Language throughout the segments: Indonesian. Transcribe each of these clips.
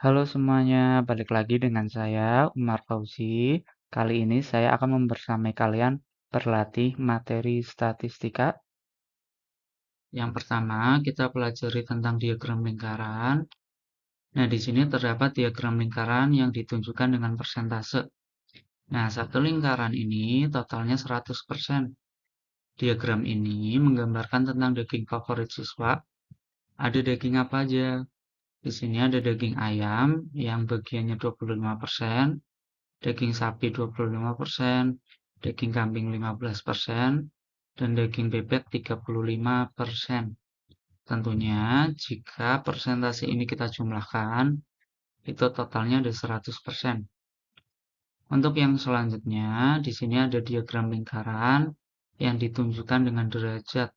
Halo semuanya, balik lagi dengan saya, Umar Fauzi. Kali ini saya akan membersamai kalian berlatih materi statistika. Yang pertama, kita pelajari tentang diagram lingkaran. Nah, di sini terdapat diagram lingkaran yang ditunjukkan dengan persentase. Nah, satu lingkaran ini totalnya 100%. Diagram ini menggambarkan tentang daging favorit siswa. Ada daging apa aja? Di sini ada daging ayam yang bagiannya 25%, daging sapi 25%, daging kambing 15%, dan daging bebek 35%. Tentunya jika persentase ini kita jumlahkan, itu totalnya ada 100%. Untuk yang selanjutnya, di sini ada diagram lingkaran yang ditunjukkan dengan derajat.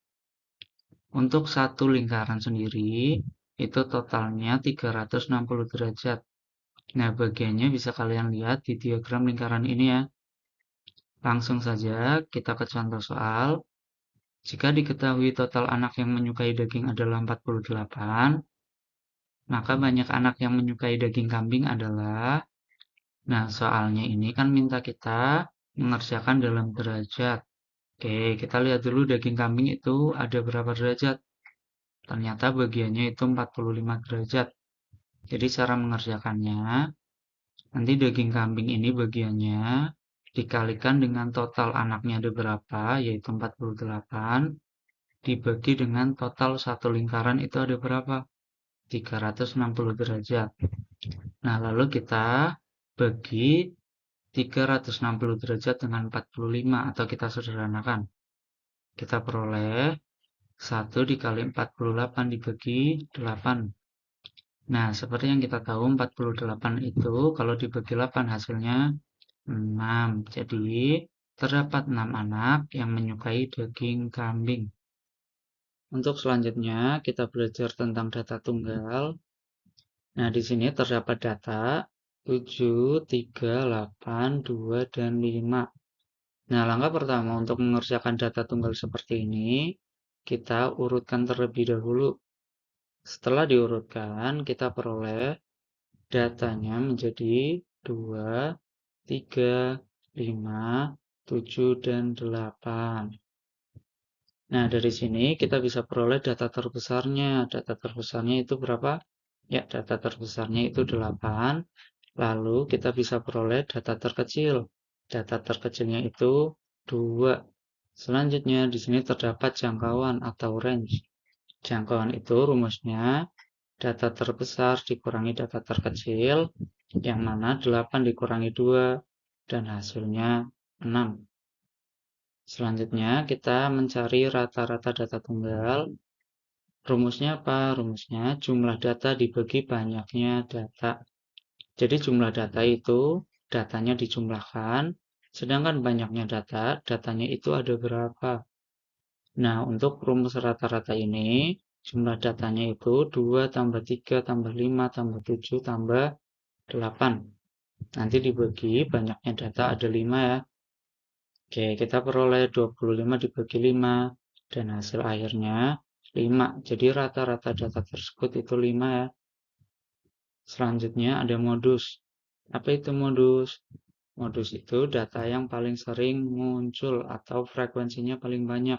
Untuk satu lingkaran sendiri, itu totalnya 360 derajat. Nah, bagiannya bisa kalian lihat di diagram lingkaran ini ya. Langsung saja kita ke contoh soal. Jika diketahui total anak yang menyukai daging adalah 48, maka banyak anak yang menyukai daging kambing adalah. Nah, soalnya ini kan minta kita mengerjakan dalam derajat. Oke, kita lihat dulu daging kambing itu ada berapa derajat. Ternyata bagiannya itu 45 derajat. Jadi cara mengerjakannya, nanti daging kambing ini bagiannya dikalikan dengan total anaknya ada berapa, yaitu 48, dibagi dengan total satu lingkaran itu ada berapa? 360 derajat. Nah, lalu kita bagi 360 derajat dengan 45 atau kita sederhanakan. Kita peroleh 1 dikali 48 dibagi 8. Nah, seperti yang kita tahu 48 itu kalau dibagi 8 hasilnya 6. Jadi, terdapat 6 anak yang menyukai daging kambing. Untuk selanjutnya, kita belajar tentang data tunggal. Nah, di sini terdapat data 7, 3, 8, 2, dan 5. Nah, langkah pertama untuk mengerjakan data tunggal seperti ini, kita urutkan terlebih dahulu. Setelah diurutkan, kita peroleh datanya menjadi 2, 3, 5, 7, dan 8. Nah, dari sini kita bisa peroleh data terbesarnya. Data terbesarnya itu berapa? Ya, data terbesarnya itu 8. Lalu kita bisa peroleh data terkecil. Data terkecilnya itu 2. Selanjutnya di sini terdapat jangkauan atau range. Jangkauan itu rumusnya data terbesar dikurangi data terkecil, yang mana 8 dikurangi 2, dan hasilnya 6. Selanjutnya kita mencari rata-rata data tunggal. Rumusnya apa? Rumusnya jumlah data dibagi banyaknya data. Jadi jumlah data itu datanya dijumlahkan, sedangkan banyaknya data, datanya itu ada berapa. Nah, untuk rumus rata-rata ini, jumlah datanya itu 2 tambah 3 tambah 5 tambah 7 tambah 8. Nanti dibagi banyaknya data ada 5 ya. Oke, kita peroleh 25 dibagi 5, dan hasil akhirnya 5. Jadi rata-rata data tersebut itu 5 ya. Selanjutnya ada modus. Apa itu modus? Modus itu data yang paling sering muncul atau frekuensinya paling banyak.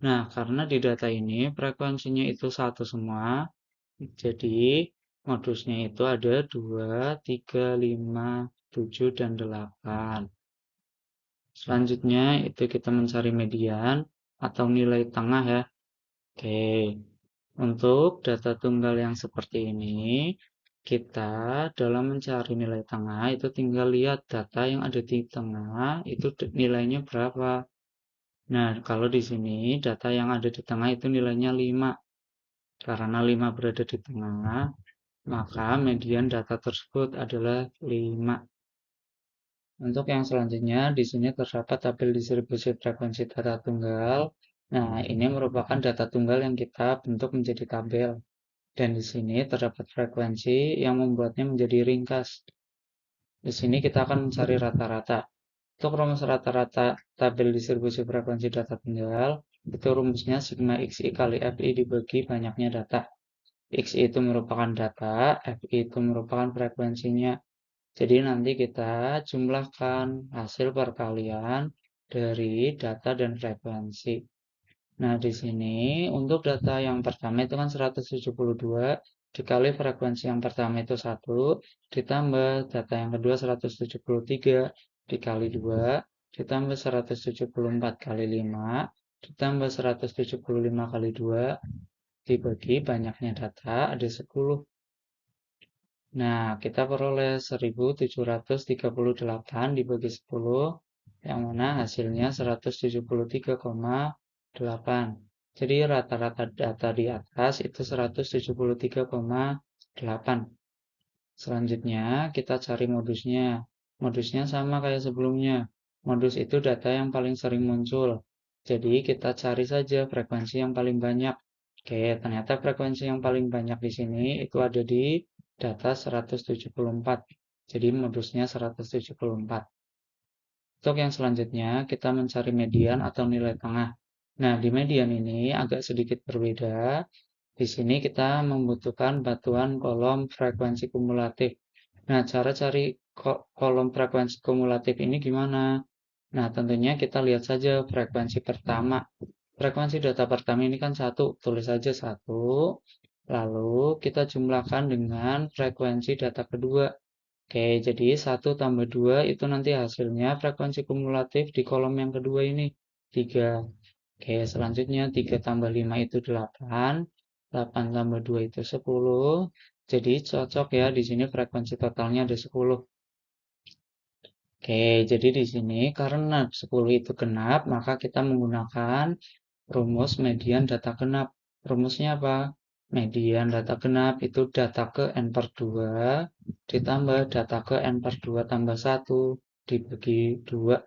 Nah, karena di data ini frekuensinya itu satu semua, jadi modusnya itu ada 2, 3, 5, 7, dan 8. Selanjutnya itu kita mencari median atau nilai tengah ya. Oke, untuk data tunggal yang seperti ini, kita dalam mencari nilai tengah itu tinggal lihat data yang ada di tengah itu nilainya berapa. Nah, kalau di sini data yang ada di tengah itu nilainya 5. Karena 5 berada di tengah, maka median data tersebut adalah 5. Untuk yang selanjutnya, di sini terdapat tabel distribusi frekuensi data tunggal. Nah, ini merupakan data tunggal yang kita bentuk menjadi tabel. Dan di sini terdapat frekuensi yang membuatnya menjadi ringkas. Di sini kita akan mencari rata-rata. Untuk rumus rata-rata tabel distribusi frekuensi data tunggal, itu rumusnya sigma xi kali fi dibagi banyaknya data. XI itu merupakan data, FI itu merupakan frekuensinya. Jadi nanti kita jumlahkan hasil perkalian dari data dan frekuensi. Nah, di sini untuk data yang pertama itu kan 172 dikali frekuensi yang pertama itu 1 ditambah data yang kedua 173 dikali 2 ditambah 174 kali 5 ditambah 175 kali 2 dibagi banyaknya data ada 10. Nah, kita peroleh 1738 dibagi 10, yang mana hasilnya 173,8. Jadi rata-rata data di atas itu 173,8. Selanjutnya, kita cari modusnya. Modusnya sama kayak sebelumnya. Modus itu data yang paling sering muncul. Jadi, kita cari saja frekuensi yang paling banyak. Oke, ternyata frekuensi yang paling banyak di sini itu ada di data 174. Jadi, modusnya 174. Untuk yang selanjutnya, kita mencari median atau nilai tengah. Nah, di median ini agak sedikit berbeda. Di sini kita membutuhkan batuan kolom frekuensi kumulatif. Nah, cara cari kolom frekuensi kumulatif ini gimana? Nah, tentunya kita lihat saja frekuensi pertama. Frekuensi data pertama ini kan 1, tulis saja 1. Lalu kita jumlahkan dengan frekuensi data kedua. Oke, jadi 1 tambah 2 itu nanti hasilnya frekuensi kumulatif di kolom yang kedua ini, 3. Oke, selanjutnya 3 tambah 5 itu 8. 8 tambah 2 itu 10. Jadi cocok ya, di sini frekuensi totalnya ada 10. Oke, jadi di sini karena 10 itu genap, maka kita menggunakan rumus median data genap. Rumusnya apa? Median data genap itu data ke n per 2 ditambah data ke n per 2 tambah 1 dibagi 2.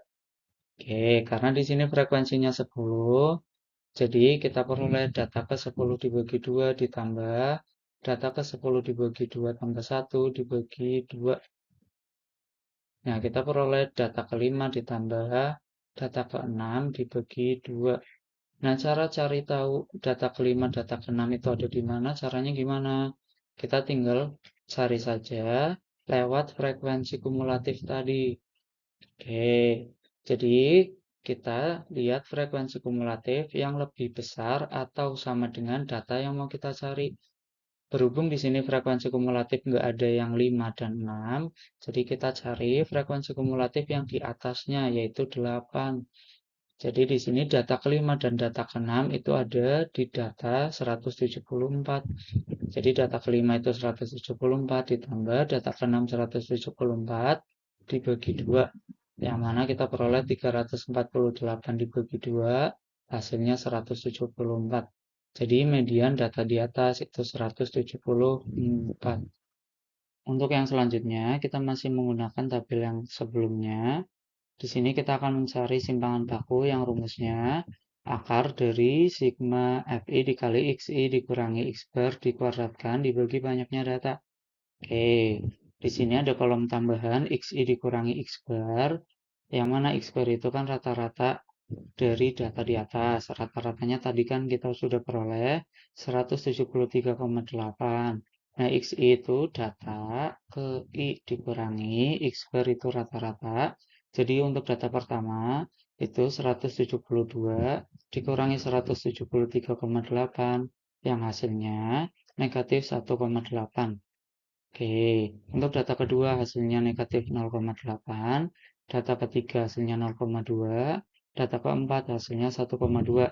Oke, karena di sini frekuensinya 10, jadi kita peroleh data ke 10 dibagi 2 ditambah data ke 10 dibagi 2 tambah 1 dibagi 2. Nah, kita peroleh data ke-5 ditambah data ke-6 dibagi 2. Nah, cara cari tahu data ke-5, data ke-6 itu ada di mana, caranya gimana? Kita tinggal cari saja lewat frekuensi kumulatif tadi. Oke, jadi kita lihat frekuensi kumulatif yang lebih besar atau sama dengan data yang mau kita cari. Berhubung di sini frekuensi kumulatif nggak ada yang 5 dan 6, jadi kita cari frekuensi kumulatif yang di atasnya, yaitu 8. Jadi di sini data ke-5 dan data ke-6 itu ada di data 174. Jadi data ke-5 itu 174 ditambah data ke-6 174 dibagi 2. Yang mana kita peroleh 348 dibagi 2, hasilnya 174. Jadi median data di atas itu 174. Untuk yang selanjutnya, kita masih menggunakan tabel yang sebelumnya. Di sini kita akan mencari simpangan baku yang rumusnya akar dari sigma Fi dikali Xi dikurangi X bar dikuadratkan dibagi banyaknya data. Oke, di sini ada kolom tambahan Xi dikurangi X bar, yang mana X bar itu kan rata-rata dari data di atas. Rata-ratanya tadi kan kita sudah peroleh 173,8. Nah, XI itu data ke I dikurangi X bar itu rata-rata. Jadi untuk data pertama itu 172 dikurangi 173,8 yang hasilnya negatif 1,8. Oke, untuk data kedua hasilnya negatif 0,8, data ketiga hasilnya 0,2, data keempat hasilnya 1,2.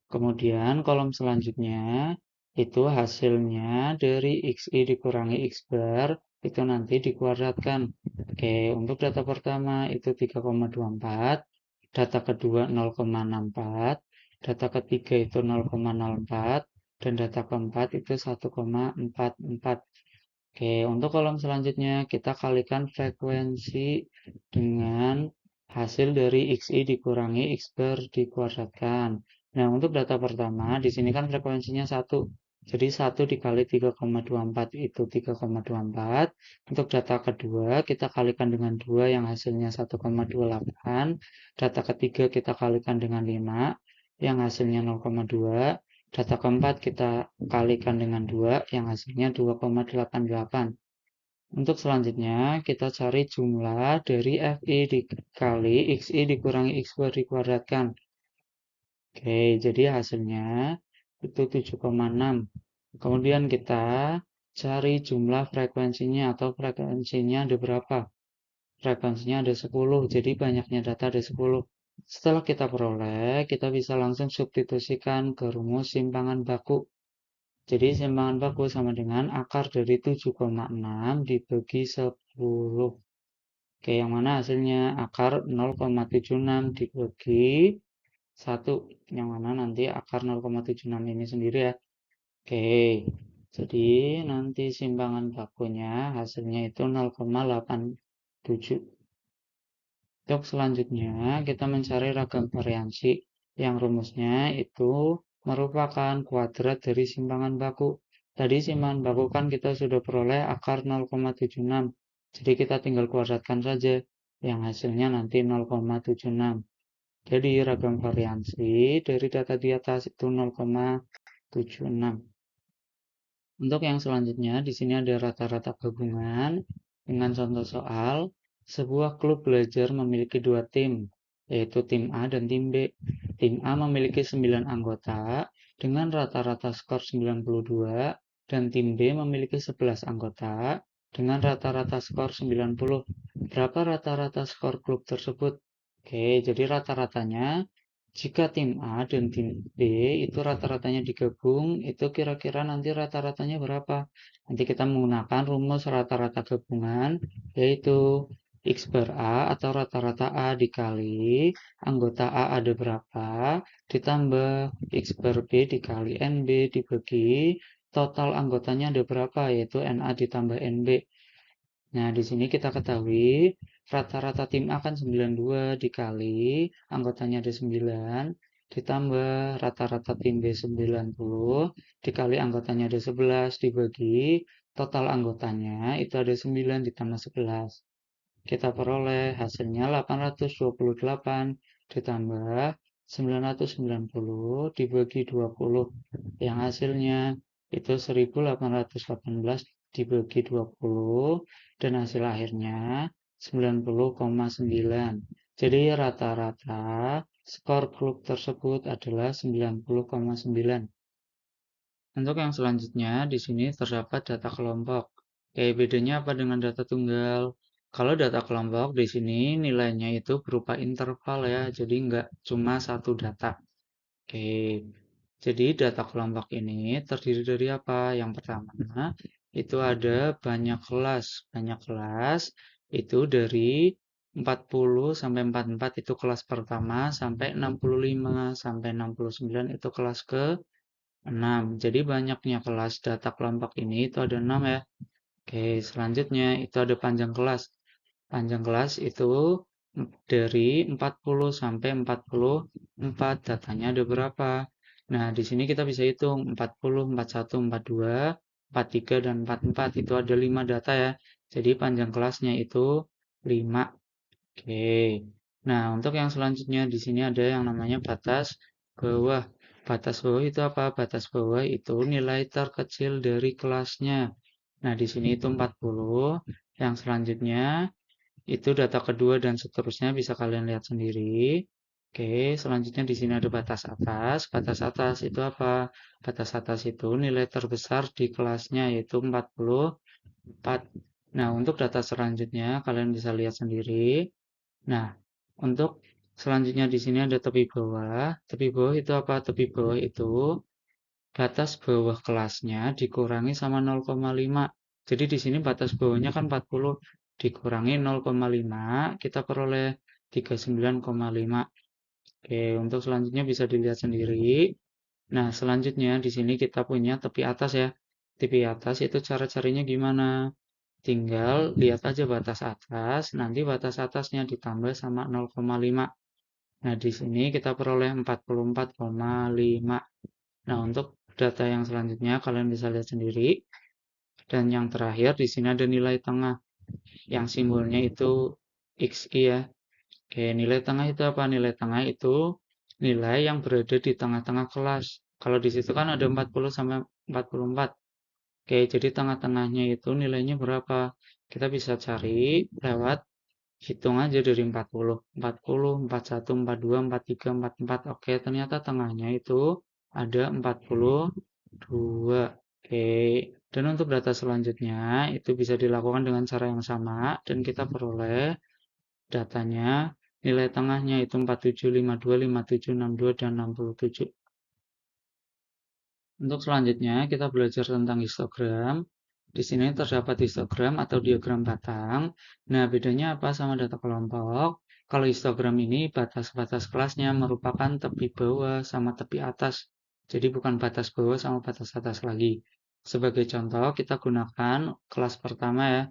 Kemudian kolom selanjutnya itu hasilnya dari XI dikurangi X bar itu nanti dikuadratkan. Oke, untuk data pertama itu 3,24, data kedua 0,64, data ketiga itu 0,04, dan data keempat itu 1,44. Oke, untuk kolom selanjutnya kita kalikan frekuensi dengan hasil dari XI dikurangi X bar dikuadratkan. Nah, untuk data pertama, di sini kan frekuensinya 1. Jadi 1 dikali 3,24 itu 3,24. Untuk data kedua, kita kalikan dengan 2 yang hasilnya 1,28. Data ketiga kita kalikan dengan 5 yang hasilnya 0,2. Data keempat kita kalikan dengan 2, yang hasilnya 2,88. Untuk selanjutnya, kita cari jumlah dari FI dikali XI dikurangi X bar dikuadratkan. Oke, jadi hasilnya itu 7,6. Kemudian kita cari jumlah frekuensinya atau frekuensinya ada berapa. Frekuensinya ada 10, jadi banyaknya data ada 10. Setelah kita peroleh, kita bisa langsung substitusikan ke rumus simpangan baku. Jadi simpangan baku sama dengan akar dari 7,6 dibagi 10. Oke, yang mana hasilnya akar 0,76 dibagi 1. Yang mana nanti akar 0,76 ini sendiri ya. Oke, jadi nanti simpangan bakunya hasilnya itu 0,87. Untuk selanjutnya, kita mencari ragam variansi yang rumusnya itu merupakan kuadrat dari simpangan baku. Tadi simpangan baku kan kita sudah peroleh akar 0,76. Jadi kita tinggal kuadratkan saja. Yang hasilnya nanti 0,76. Jadi ragam variansi dari data di atas itu 0,76. Untuk yang selanjutnya, di sini ada rata-rata gabungan dengan contoh soal. Sebuah klub belajar memiliki dua tim, yaitu tim A dan tim B. Tim A memiliki 9 anggota dengan rata-rata skor 92 dan tim B memiliki 11 anggota dengan rata-rata skor 90. Berapa rata-rata skor klub tersebut? Oke, jadi rata-ratanya jika tim A dan tim B itu rata-ratanya digabung, itu kira-kira nanti rata-ratanya berapa? Nanti kita menggunakan rumus rata-rata gabungan, yaitu X bar A atau rata-rata A dikali anggota A ada berapa, ditambah X bar B dikali NB dibagi total anggotanya ada berapa, yaitu NA ditambah NB. Nah, di sini kita ketahui rata-rata tim A kan 92 dikali anggotanya ada 9 ditambah rata-rata tim B 90 dikali anggotanya ada 11 dibagi total anggotanya itu ada 9 ditambah 11. Kita peroleh hasilnya 828 ditambah 990 dibagi 20 yang hasilnya itu 1818 dibagi 20 dan hasil akhirnya 90,9. Jadi rata-rata skor klub tersebut adalah 90,9. Untuk yang selanjutnya, di sini terdapat data kelompok. Bedanya apa dengan data tunggal? Kalau data kelompok di sini nilainya itu berupa interval ya, jadi nggak cuma satu data. Oke, jadi data kelompok ini terdiri dari apa? Yang pertama, itu ada banyak kelas. Banyak kelas itu dari 40 sampai 44 itu kelas pertama, sampai 65 sampai 69 itu kelas ke 6. Jadi banyaknya kelas data kelompok ini itu ada 6 ya. Oke, selanjutnya itu ada panjang kelas. Panjang kelas itu dari 40 sampai 44. Datanya ada berapa? Nah, di sini kita bisa hitung 40, 41, 42, 43, dan 44. Itu ada 5 data ya. Jadi panjang kelasnya itu 5. Oke. Nah, untuk yang selanjutnya di sini ada yang namanya batas bawah. Batas bawah itu apa? Batas bawah itu nilai terkecil dari kelasnya. Nah, di sini itu 40. Yang selanjutnya itu data kedua dan seterusnya bisa kalian lihat sendiri. Oke, selanjutnya di sini ada batas atas. Batas atas itu apa? Batas atas itu nilai terbesar di kelasnya yaitu 44. Nah, untuk data selanjutnya kalian bisa lihat sendiri. Nah, untuk selanjutnya di sini ada tepi bawah. Tepi bawah itu apa? Tepi bawah itu batas bawah kelasnya dikurangi sama 0,5. Jadi di sini batas bawahnya kan 40 dikurangi 0,5, kita peroleh 39,5. Oke, untuk selanjutnya bisa dilihat sendiri. Nah, selanjutnya di sini kita punya tepi atas ya. Tepi atas itu cara carinya gimana? Tinggal lihat aja batas atas, nanti batas atasnya ditambah sama 0,5. Nah, di sini kita peroleh 44,5. Nah, untuk data yang selanjutnya kalian bisa lihat sendiri. Dan yang terakhir di sini ada nilai tengah yang simbolnya itu XI ya. Oke, nilai tengah itu apa? Nilai tengah itu nilai yang berada di tengah-tengah kelas. Kalau di situ kan ada 40 sampai 44. Oke, jadi tengah-tengahnya itu nilainya berapa? Kita bisa cari lewat hitung aja dari 40. 40, 41, 42, 43, 44. Oke, ternyata tengahnya itu ada 42. Oke, dan untuk data selanjutnya itu bisa dilakukan dengan cara yang sama dan kita peroleh datanya nilai tengahnya itu 47, 52, 57, 62, dan 67. Untuk selanjutnya, kita belajar tentang histogram. Di sini terdapat histogram atau diagram batang. Nah, bedanya apa sama data kelompok? Kalau histogram ini batas-batas kelasnya merupakan tepi bawah sama tepi atas. Jadi bukan batas bawah sama batas atas lagi. Sebagai contoh, kita gunakan kelas pertama ya.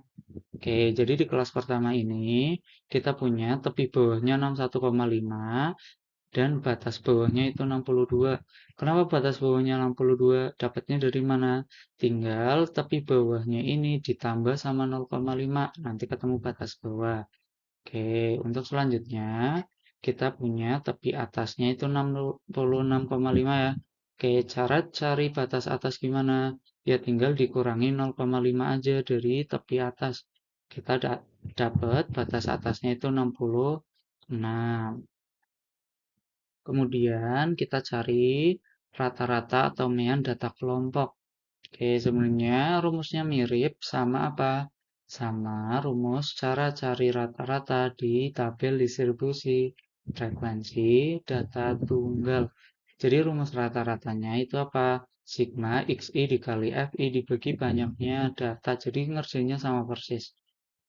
Oke, jadi di kelas pertama ini kita punya tepi bawahnya 61,5 dan batas bawahnya itu 62. Kenapa batas bawahnya 62? Dapatnya dari mana? Tinggal tepi bawahnya ini ditambah sama 0,5. Nanti ketemu batas bawah. Oke, untuk selanjutnya kita punya tepi atasnya itu 66,5 ya. Oke, cara cari batas atas gimana? Ya tinggal dikurangi 0,5 aja dari tepi atas. Kita dapat batas atasnya itu 66. Kemudian kita cari rata-rata atau mean data kelompok. Oke, sebenarnya rumusnya mirip sama apa? Sama rumus cara cari rata-rata di tabel distribusi frekuensi data tunggal. Jadi rumus rata-ratanya itu apa? Sigma XI dikali FI dibagi banyaknya data. Jadi ngerjainnya sama persis.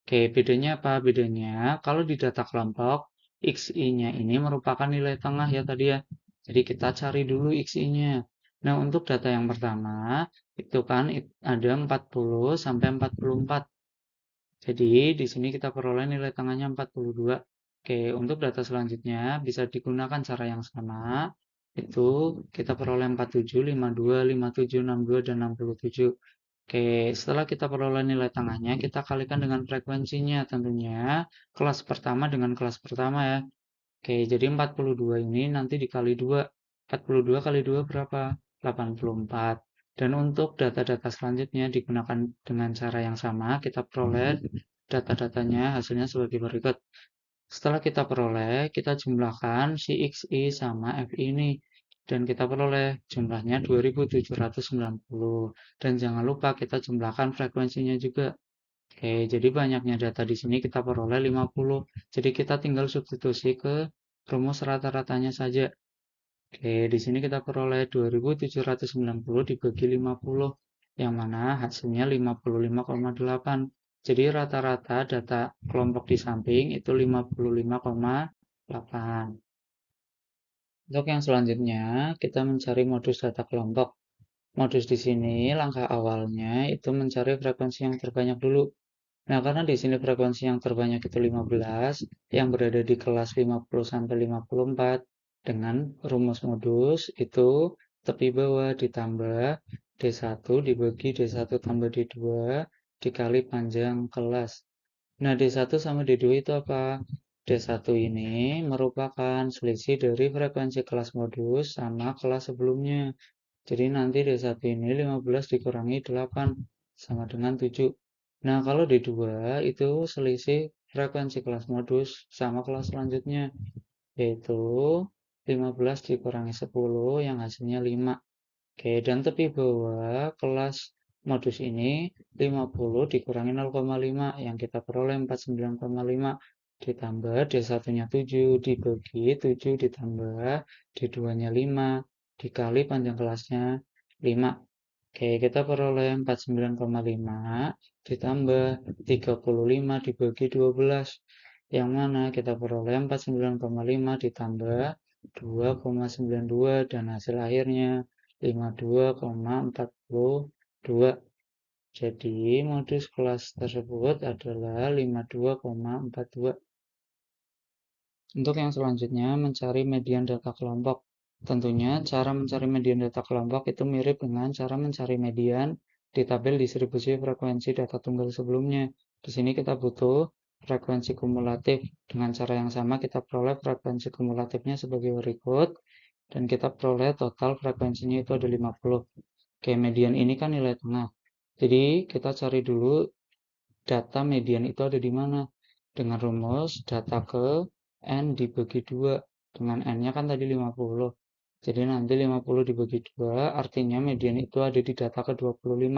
Oke, bedanya apa? Bedanya kalau di data kelompok, XI-nya ini merupakan nilai tengah ya tadi ya. Jadi kita cari dulu XI-nya. Nah, untuk data yang pertama, itu kan ada 40 sampai 44. Jadi di sini kita peroleh nilai tengahnya 42. Oke, untuk data selanjutnya bisa digunakan cara yang sama. Itu kita peroleh 47, 52, 57, 62, dan 67. Oke, setelah kita peroleh nilai tengahnya, kita kalikan dengan frekuensinya tentunya. Kelas pertama dengan kelas pertama ya. Oke, jadi 42 ini nanti dikali 2. 42 kali 2 berapa? 84. Dan untuk data-data selanjutnya digunakan dengan cara yang sama, kita peroleh data-datanya hasilnya sebagai berikut. Setelah kita peroleh, kita jumlahkan si XI sama FI ini. Dan kita peroleh jumlahnya 2790. Dan jangan lupa kita jumlahkan frekuensinya juga. Oke, jadi banyaknya data di sini kita peroleh 50. Jadi kita tinggal substitusi ke rumus rata-ratanya saja. Oke, di sini kita peroleh 2790 dibagi 50, yang mana hasilnya 55,8. Jadi rata-rata data kelompok di samping itu 55,8. Untuk yang selanjutnya, kita mencari modus data kelompok. Modus di sini, langkah awalnya itu mencari frekuensi yang terbanyak dulu. Nah, karena di sini frekuensi yang terbanyak itu 15, yang berada di kelas 50 sampai 54, dengan rumus modus itu tepi bawah ditambah D1 dibagi D1 tambah D2 dikali panjang kelas. Nah, D1 sama D2 itu apa? D1 ini merupakan selisih dari frekuensi kelas modus sama kelas sebelumnya. Jadi nanti D1 ini 15 dikurangi 8 sama dengan 7. Nah, kalau D2 itu selisih frekuensi kelas modus sama kelas selanjutnya, yaitu 15 dikurangi 10 yang hasilnya 5. Oke, dan tepi bawah kelas modus ini 50 dikurangi 0,5 yang kita peroleh 49,5 ditambah D1-nya 7 dibagi 7 ditambah D2-nya 5 dikali panjang kelasnya 5. Oke, kita peroleh 49,5 ditambah 35 dibagi 12. Yang mana kita peroleh 49,5 ditambah 2,92 dan hasil akhirnya 52,42. Jadi modus kelas tersebut adalah 52,42. Untuk yang selanjutnya, mencari median data kelompok. Tentunya cara mencari median data kelompok itu mirip dengan cara mencari median di tabel distribusi frekuensi data tunggal sebelumnya. Di sini kita butuh frekuensi kumulatif. Dengan cara yang sama kita peroleh frekuensi kumulatifnya sebagai berikut. dan kita peroleh total frekuensinya itu ada 50. Oke, median ini kan nilai tengah. Jadi kita cari dulu data median itu ada di mana. Dengan rumus data ke N dibagi 2. Dengan N-nya kan tadi 50. Jadi nanti 50 dibagi 2 artinya median itu ada di data ke-25.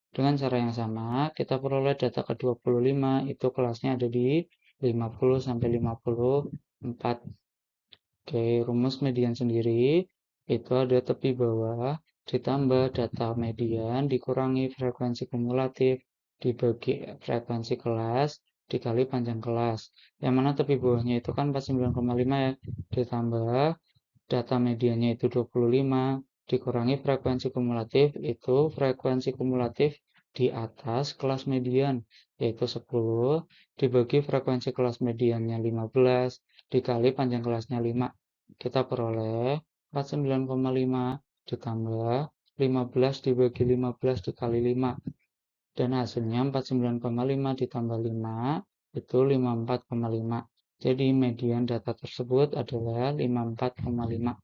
Dengan cara yang sama, kita peroleh data ke-25 itu kelasnya ada di 50 sampai 54. Oke, rumus median sendiri itu ada tepi bawah ditambah data median dikurangi frekuensi kumulatif dibagi frekuensi kelas dikali panjang kelas. Yang mana tepi bawahnya itu kan 49,5 ya. Ditambah data mediannya itu 25 dikurangi frekuensi kumulatif itu frekuensi kumulatif di atas kelas median yaitu 10 dibagi frekuensi kelas mediannya 15 dikali panjang kelasnya 5. Kita peroleh 49,5 ditambah 15 dibagi 15 dikali 5 dan hasilnya 49,5 ditambah 5 itu 54,5. Jadi median data tersebut adalah 54,5.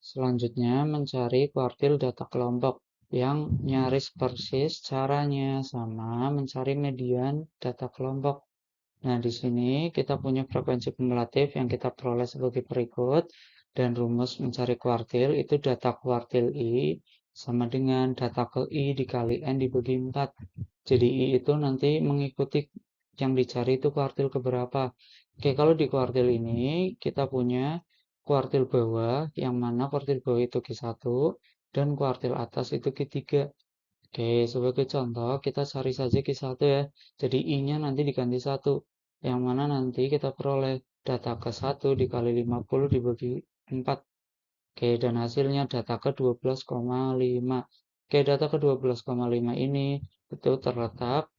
Selanjutnya mencari kuartil data kelompok yang nyaris persis caranya sama mencari median data kelompok. Nah, di sini kita punya frekuensi kumulatif yang kita peroleh sebagai berikut dan rumus mencari kuartil itu data kuartil I sama dengan data ke I dikali N dibagi 4. Jadi I itu nanti mengikuti yang dicari itu kuartil keberapa. Oke, kalau di kuartil ini kita punya kuartil bawah, yang mana kuartil bawah itu Q1 dan kuartil atas itu Q3. Oke, sebagai contoh kita cari saja Q1 ya. Jadi I-nya nanti diganti 1, yang mana nanti kita peroleh data ke-1 dikali 50 dibagi 4. Oke, dan hasilnya data ke-12,5. Oke, data ke-12,5 ini itu terletak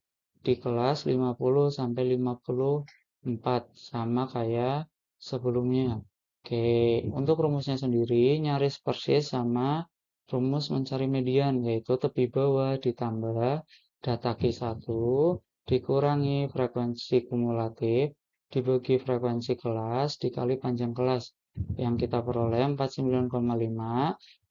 di kelas 50 sampai 54 sama kayak sebelumnya. Oke, untuk rumusnya sendiri nyaris persis sama rumus mencari median yaitu tepi bawah ditambah data Q1 dikurangi frekuensi kumulatif dibagi frekuensi kelas dikali panjang kelas yang kita peroleh 49,5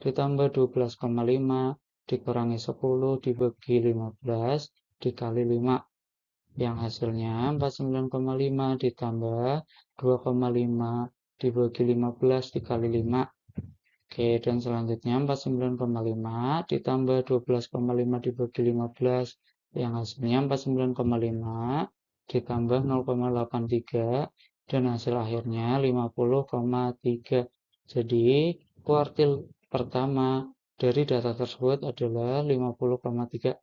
ditambah 12,5 dikurangi 10 dibagi 15 dikali 5 yang hasilnya 49,5 ditambah 2,5 dibagi 15 dikali 5. Oke, dan selanjutnya 49,5 ditambah 12,5 dibagi 15 yang hasilnya 49,5 ditambah 0,83 dan hasil akhirnya 50,3. Jadi kuartil pertama dari data tersebut adalah 50,3.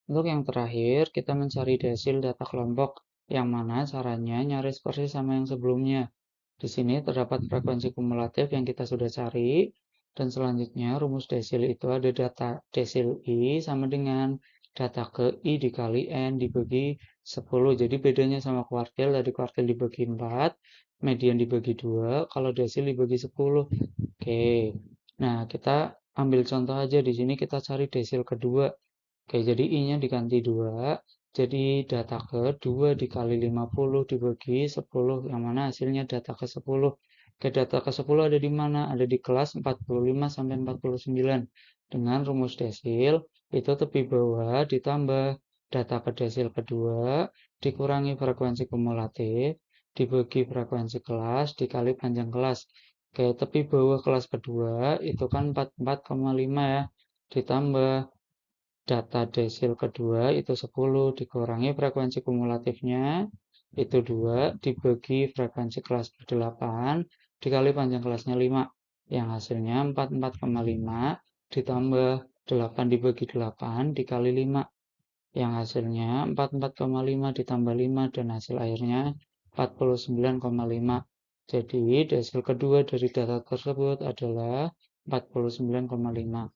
Untuk yang terakhir, kita mencari desil data kelompok, yang mana caranya nyaris persis sama yang sebelumnya. Di sini terdapat frekuensi kumulatif yang kita sudah cari, dan selanjutnya rumus desil itu ada data desil I sama dengan data ke I dikali N dibagi 10. Jadi bedanya sama kuartil, dari kuartil dibagi 4, median dibagi 2, kalau desil dibagi 10. Oke, nah kita ambil contoh aja di sini kita cari desil kedua. Oke, jadi I-nya diganti 2. Jadi data ke 2 dikali 50 dibagi 10. Yang mana hasilnya data ke 10. Oke, data ke 10 ada di mana? Ada di kelas 45 sampai 49. Dengan rumus desil, itu tepi bawah ditambah data ke desil kedua, dikurangi frekuensi kumulatif, dibagi frekuensi kelas, dikali panjang kelas. Oke, tepi bawah kelas kedua, itu kan 44,5 ya. Ditambah data desil kedua itu 10 dikurangi frekuensi kumulatifnya itu 2 dibagi frekuensi kelas 8 dikali panjang kelasnya 5 yang hasilnya 44,5 ditambah 8 dibagi 8 dikali 5 yang hasilnya 44,5 ditambah 5 dan hasil akhirnya 49,5. Jadi desil kedua dari data tersebut adalah 49,5.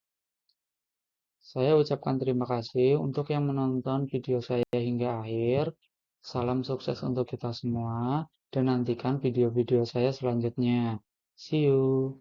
Saya ucapkan terima kasih untuk yang menonton video saya hingga akhir. Salam sukses untuk kita semua dan nantikan video-video saya selanjutnya. See you.